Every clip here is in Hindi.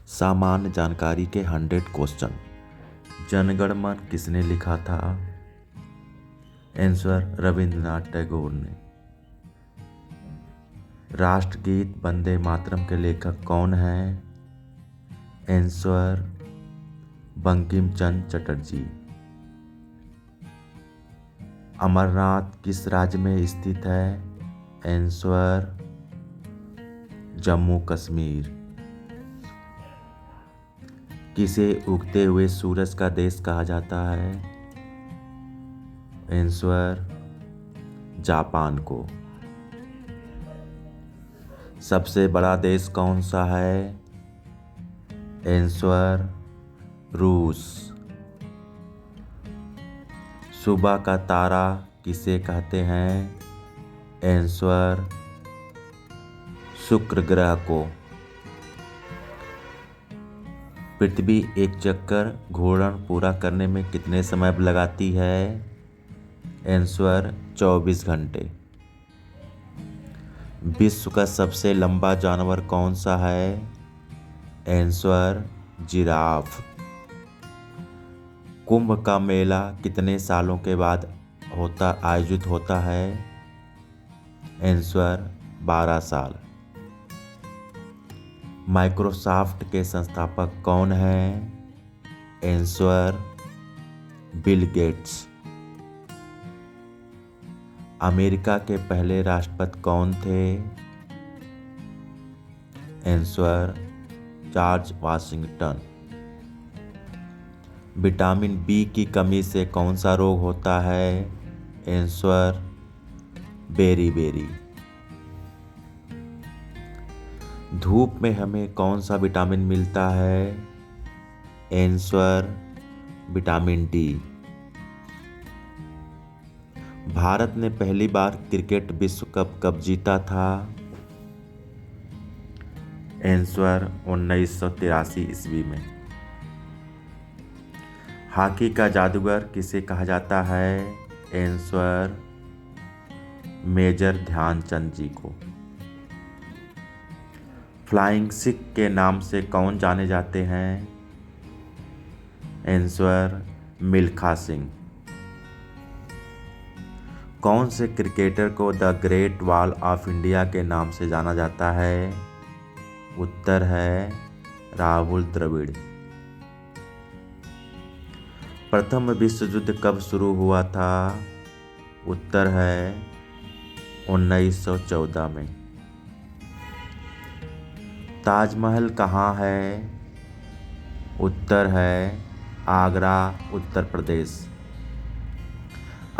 सामान्य जानकारी के 100 क्वेश्चन। जनगण मन किसने लिखा था? आंसर रविंद्रनाथ टैगोर ने। राष्ट्रगीत वंदे मातरम के लेखक कौन हैं? आंसर बंकिम चंद्र चटर्जी। अमरनाथ किस राज्य में स्थित है? आंसर जम्मू कश्मीर। किसे उगते हुए सूरज का देश कहा जाता है? आंसर जापान को। सबसे बड़ा देश कौन सा है? आंसर रूस। सुबह का तारा किसे कहते हैं? आंसर शुक्र ग्रह को। पृथ्वी एक चक्कर घूर्णन पूरा करने में कितने समय लगाती है? आंसर 24 घंटे। विश्व का सबसे लंबा जानवर कौन सा है? Answer giraffe. कुंभ का मेला कितने सालों के बाद आयोजित होता है? आंसर 12 साल। माइक्रोसॉफ्ट के संस्थापक कौन हैं? Answer Bill Gates. अमेरिका के पहले राष्ट्रपति कौन थे? Answer George Washington. Vitamin B की कमी से कौन सा रोग होता है? Answer beriberi. धूप में हमें कौन सा विटामिन मिलता है? Answer vitamin D. भारत ने पहली बार क्रिकेट विश्व कप कब जीता था? आंसर 1983 ईस्वी में। हॉकी का जादूगर किसे कहा जाता है? आंसर मेजर ध्यानचंद जी को। फ्लाइंग सिख के नाम से कौन जाने जाते हैं? आंसर मिल्खा सिंह। कौन से क्रिकेटर को the great wall of India के नाम से जाना जाता है? उत्तर है राहुल द्रविड़। प्रथम विश्व युद्ध कब शुरू हुआ था? उत्तर है 1914 में। ताजमहल कहाँ है? उत्तर है आगरा, उत्तर प्रदेश।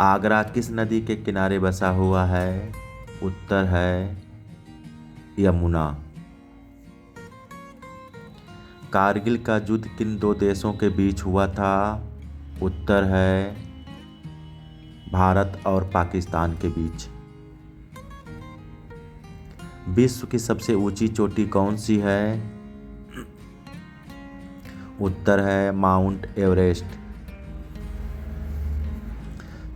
आगरा किस नदी के किनारे बसा हुआ है? उत्तर है यमुना। कारगिल का युद्ध किन दो देशों के बीच हुआ था? उत्तर है भारत और पाकिस्तान के बीच। विश्व की सबसे ऊंची चोटी कौन सी है? उत्तर है माउंट एवरेस्ट।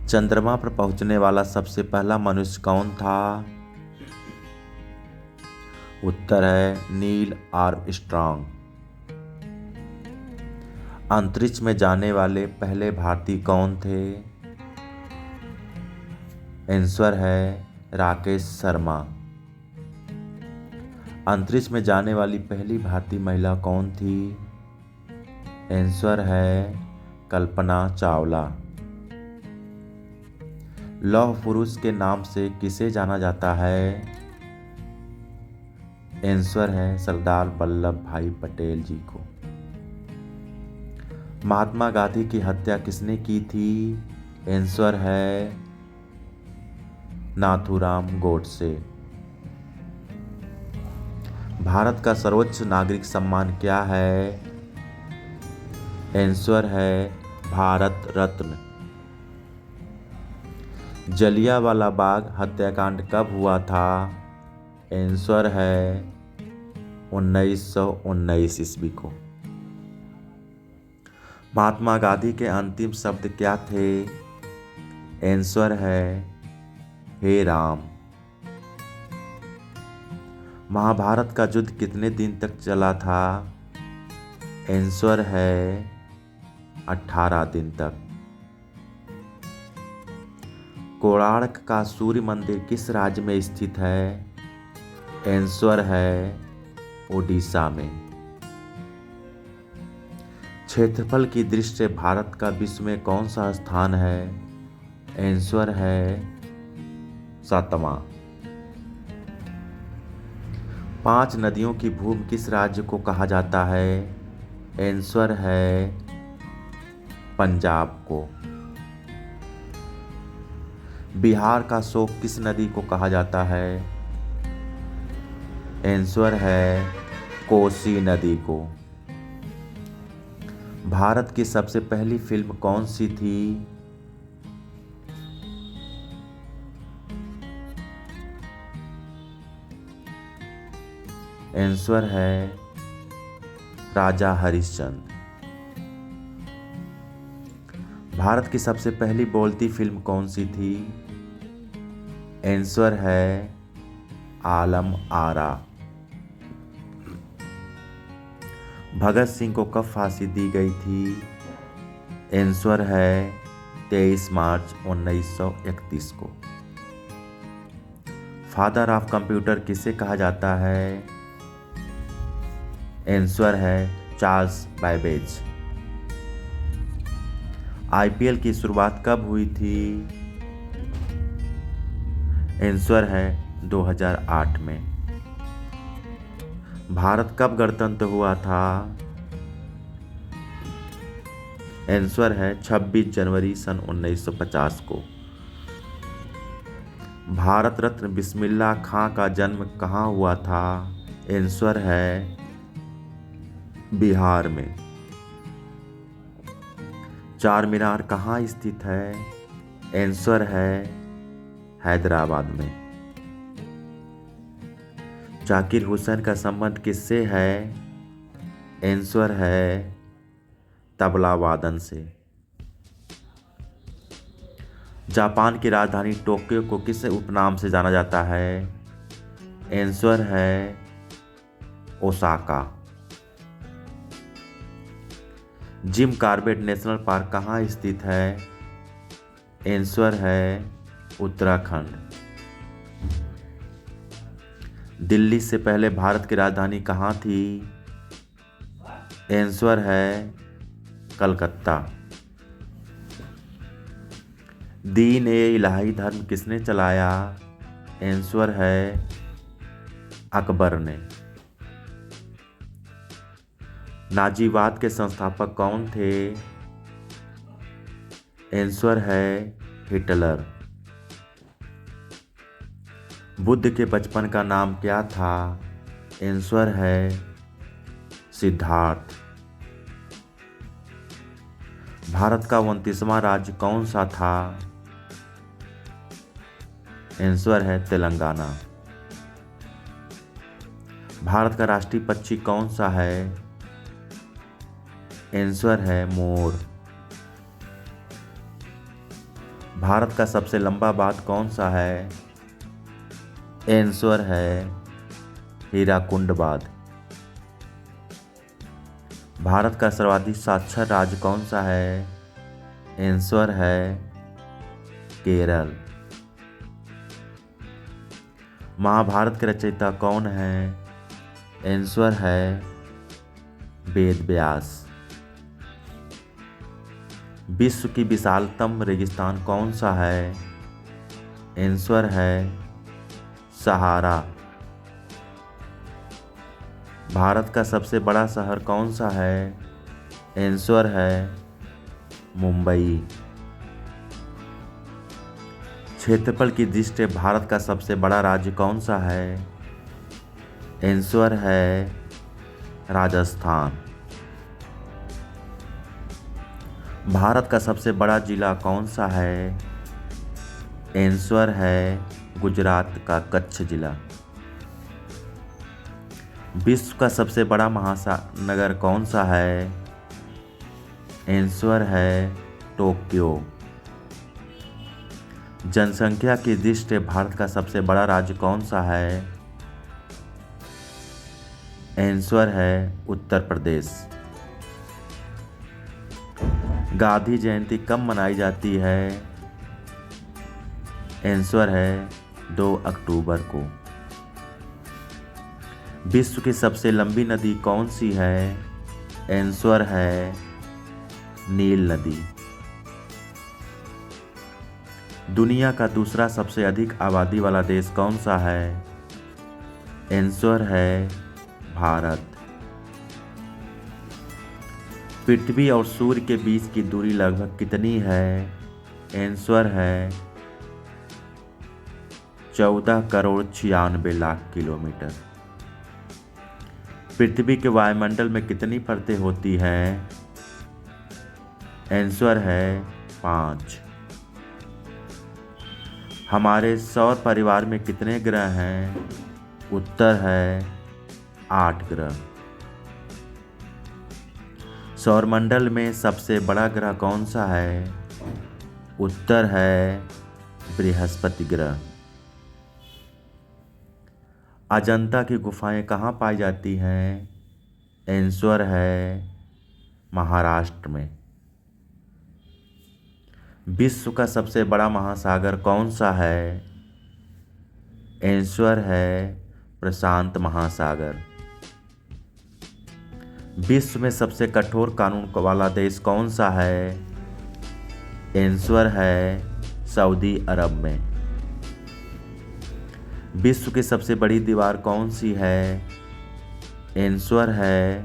चंद्रमा पर पहुंचने वाला सबसे पहला मनुष्य कौन था? उत्तर है नील आर्मस्ट्रांग। अंतरिक्ष में जाने वाले पहले भारतीय कौन थे? आंसर है राकेश शर्मा। अंतरिक्ष में जाने वाली पहली भारतीय महिला कौन थी? आंसर है कल्पना चावला। लौह पुरुष के नाम से किसे जाना जाता है? आंसर है सरदार वल्लभ भाई पटेल जी को। महात्मा गांधी की हत्या किसने की थी? आंसर है नाथूराम गोडसे। भारत का सर्वोच्च नागरिक सम्मान क्या है? आंसर है भारत रत्न। जलियांवाला बाग हत्याकांड कब हुआ था? आंसर है 1919 ईस्वी को। महात्मा गांधी के अंतिम शब्द क्या थे? आंसर है हे राम। महाभारत का युद्ध कितने दिन तक चला था? आंसर है 18 दिन तक। कोणार्क का सूर्य मंदिर किस राज्य में स्थित है? आंसर है ओडिशा में। क्षेत्रफल की दृष्टि से भारत का विश्व में कौन सा स्थान है? आंसर है 7वां। 5 नदियों की भूमि किस राज्य को कहा जाता है? आंसर है पंजाब को। बिहार का शोक किस नदी को कहा जाता है? आंसर है कोसी नदी को। भारत की सबसे पहली फिल्म कौन सी थी? आंसर है राजा हरिश्चंद्र। भारत की सबसे पहली बोलती फिल्म कौन सी थी? आंसर है आलम आरा। भगत सिंह को कब फांसी दी गई थी? आंसर है 23 मार्च 1931 को। फादर ऑफ कंप्यूटर किसे कहा जाता है? आंसर है चार्ल्स बैबेज। आईपीएल की शुरुआत कब हुई थी? आंसर है 2008 में। भारत कब गणतंत्र हुआ था? आंसर है 26 जनवरी सन 1950 को। भारत रत्न बिस्मिल्लाह खां का जन्म कहाँ हुआ था? आंसर है बिहार में। चार मीनार कहाँ स्थित है? आंसर है हैदराबाद में। जाकिर हुसैन का संबंध किससे है? आंसर है तबला वादन से। जापान की राजधानी टोक्यो को किस उपनाम से जाना जाता है? आंसर है Osaka. Jim Corbett national park कहाँ स्थित है? आंसर है उत्तराखंड। दिल्ली से पहले भारत की राजधानी कहाँ थी? आंसर है कलकत्ता। दीन ए इलाही धर्म किसने चलाया? आंसर है अकबर ने। नाजीवाद के संस्थापक कौन थे? आंसर है हिटलर। बुद्ध के बचपन का नाम क्या था? आंसर है सिद्धार्थ। भारत का 29वां राज्य कौन सा था? आंसर है तेलंगाना। भारत का राष्ट्रीय पक्षी कौन सा है? आंसर है मोर। भारत का सबसे लंबा बांध कौन सा है? आंसर है हीराकुंड बांध। भारत का सर्वाधिक साक्षर राज्य कौन सा है? आंसर है केरल। महाभारत के रचयिता कौन है? आंसर है वेद व्यास। विश्व की विशालतम रेगिस्तान कौन सा है? आंसर है सहारा। भारत का सबसे बड़ा शहर कौन सा है? आंसर है मुंबई। क्षेत्रफल की दृष्टि से भारत का सबसे बड़ा राज्य कौन सा है? आंसर है राजस्थान। भारत का सबसे बड़ा जिला कौन सा है? आंसर है गुजरात का कच्छ जिला। विश्व का सबसे बड़ा महानगर कौन सा है? आंसर है टोक्यो। जनसंख्या की दृष्टि से भारत का सबसे बड़ा राज्य कौन सा है? आंसर है उत्तर प्रदेश। गांधी जयंती कब मनाई जाती है? आंसर है 2 अक्टूबर को। विश्व की सबसे लंबी नदी कौन सी है? आंसर है नील नदी। दुनिया का दूसरा सबसे अधिक आबादी वाला देश कौन सा है? आंसर है भारत। पृथ्वी और सूर्य के बीच की दूरी लगभग कितनी है? आंसर है 14 करोड़ 96 लाख किलोमीटर। पृथ्वी के वायुमंडल में कितनी परतें होती हैं? आंसर है 5। हमारे सौर परिवार में कितने ग्रह हैं? उत्तर है 8 ग्रह। सौरमंडल में सबसे बड़ा ग्रह कौन सा है? उत्तर है बृहस्पति ग्रह। अजंता की गुफाएं कहाँ पाई जाती हैं? आंसर है महाराष्ट्र में। विश्व का सबसे बड़ा महासागर कौन सा है? आंसर है प्रशांत महासागर। विश्व में सबसे कठोर कानून वाला देश कौन सा है? आंसर है सऊदी अरब में। विश्व की सबसे बड़ी दीवार कौन सी है? आंसर है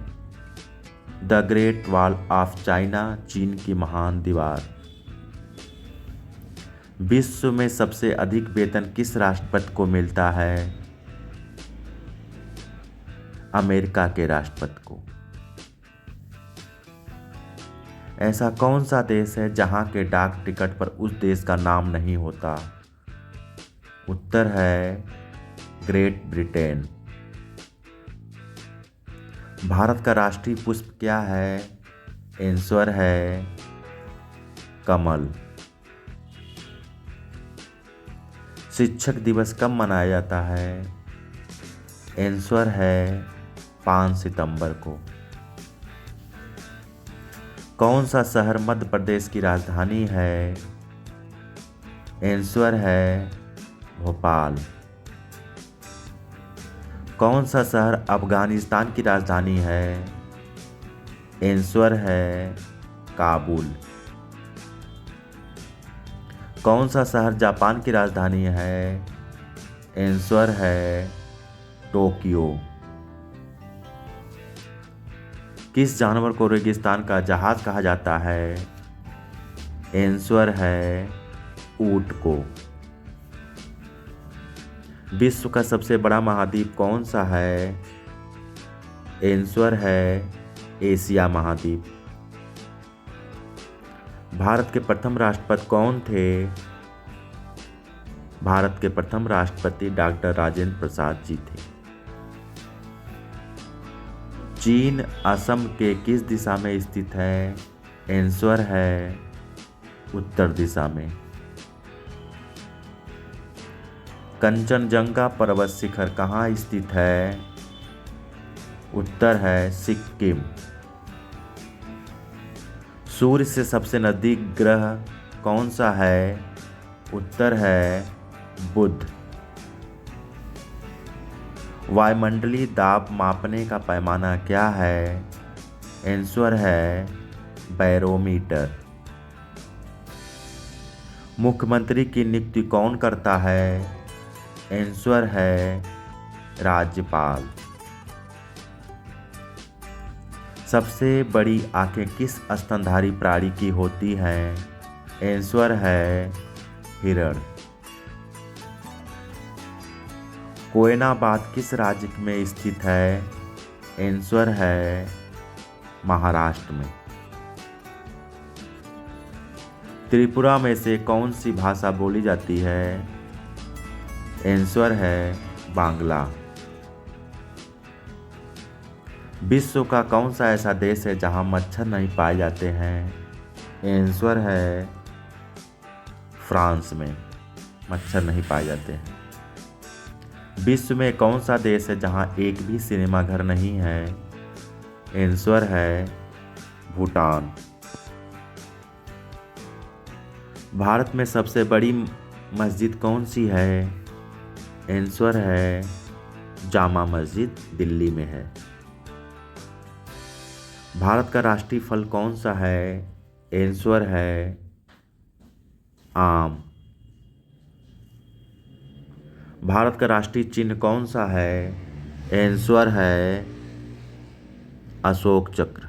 the great wall of China, चीन की महान दीवार। विश्व में सबसे अधिक वेतन किस राष्ट्रपति को मिलता है? अमेरिका के राष्ट्रपति को। ऐसा कौन सा देश है जहां के डाक टिकट पर उस देश का नाम नहीं होता? उत्तर है ग्रेट ब्रिटेन। भारत का राष्ट्रीय पुष्प क्या है? आंसर है कमल। शिक्षक दिवस कब मनाया जाता है? आंसर है 5 सितंबर को। कौन सा शहर मध्य प्रदेश की राजधानी है? आंसर है भोपाल। कौन सा शहर अफगानिस्तान की राजधानी है? आंसर है काबुल। कौन सा शहर जापान की राजधानी है? आंसर है टोक्यो। किस जानवर को रेगिस्तान का जहाज कहा जाता है? आंसर है ऊंट को। विश्व का सबसे बड़ा महाद्वीप कौन सा है? आंसर है एशिया महाद्वीप। भारत के प्रथम राष्ट्रपति कौन थे? भारत के प्रथम राष्ट्रपति डॉक्टर राजेंद्र प्रसाद जी थे। चीन असम के किस दिशा में स्थित है? आंसर है उत्तर दिशा में। कंचनजंगा पर्वत शिखर कहाँ स्थित है? उत्तर है सिक्किम। सूर्य से सबसे नजदीक ग्रह कौन सा है? उत्तर है बुध। वायुमंडलीय दाब मापने का पैमाना क्या है? आंसर है बैरोमीटर। मुख्यमंत्री की नियुक्ति कौन करता है? आंसर है राज्यपाल। सबसे बड़ी आंखें किस स्तनधारी प्राणी की होती हैं? आंसर है हिरण। कोयनाबाद किस राज्य में स्थित है? आंसर है महाराष्ट्र में। त्रिपुरा में से कौन सी भाषा बोली जाती है? आंसर है बांग्ला। विश्व का कौन सा ऐसा देश है जहां मच्छर नहीं पाए जाते हैं? आंसर है फ्रांस में मच्छर नहीं पाए जाते हैं। विश्व में कौन सा देश है जहां एक भी सिनेमा घर नहीं है? आंसर है भूटान। भारत में सबसे बड़ी मस्जिद कौन सी है? आंसर है जामा मस्जिद, दिल्ली में है। भारत का राष्ट्रीय फल कौन सा है? आंसर है आम। भारत का राष्ट्रीय चिन्ह कौन सा है? आंसर है अशोक चक्र।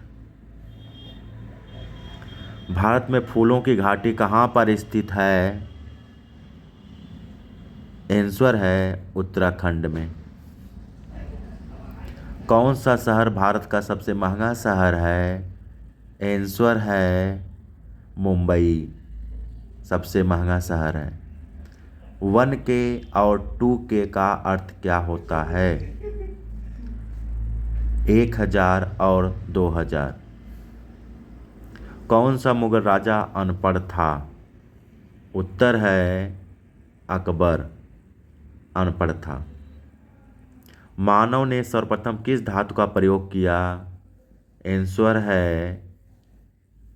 भारत में फूलों की घाटी कहाँ पर स्थित है? आंसर है उत्तराखंड में। कौन सा शहर भारत का सबसे महंगा शहर है? आंसर है मुंबई सबसे महंगा शहर है। 1K और 2K का अर्थ क्या होता है? 1000 और 2000। कौन सा मुगल राजा अनपढ़ था? उत्तर है अकबर अनपढ़ था। मानव ने सर्वप्रथम किस धातु का प्रयोग किया? आंसर है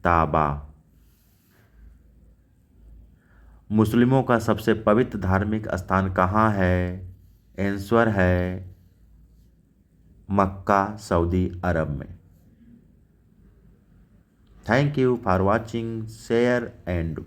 तांबा। मुस्लिमों का सबसे पवित्र धार्मिक स्थान कहाँ है? आंसर है मक्का, सऊदी अरब में। Thank you for watching, share and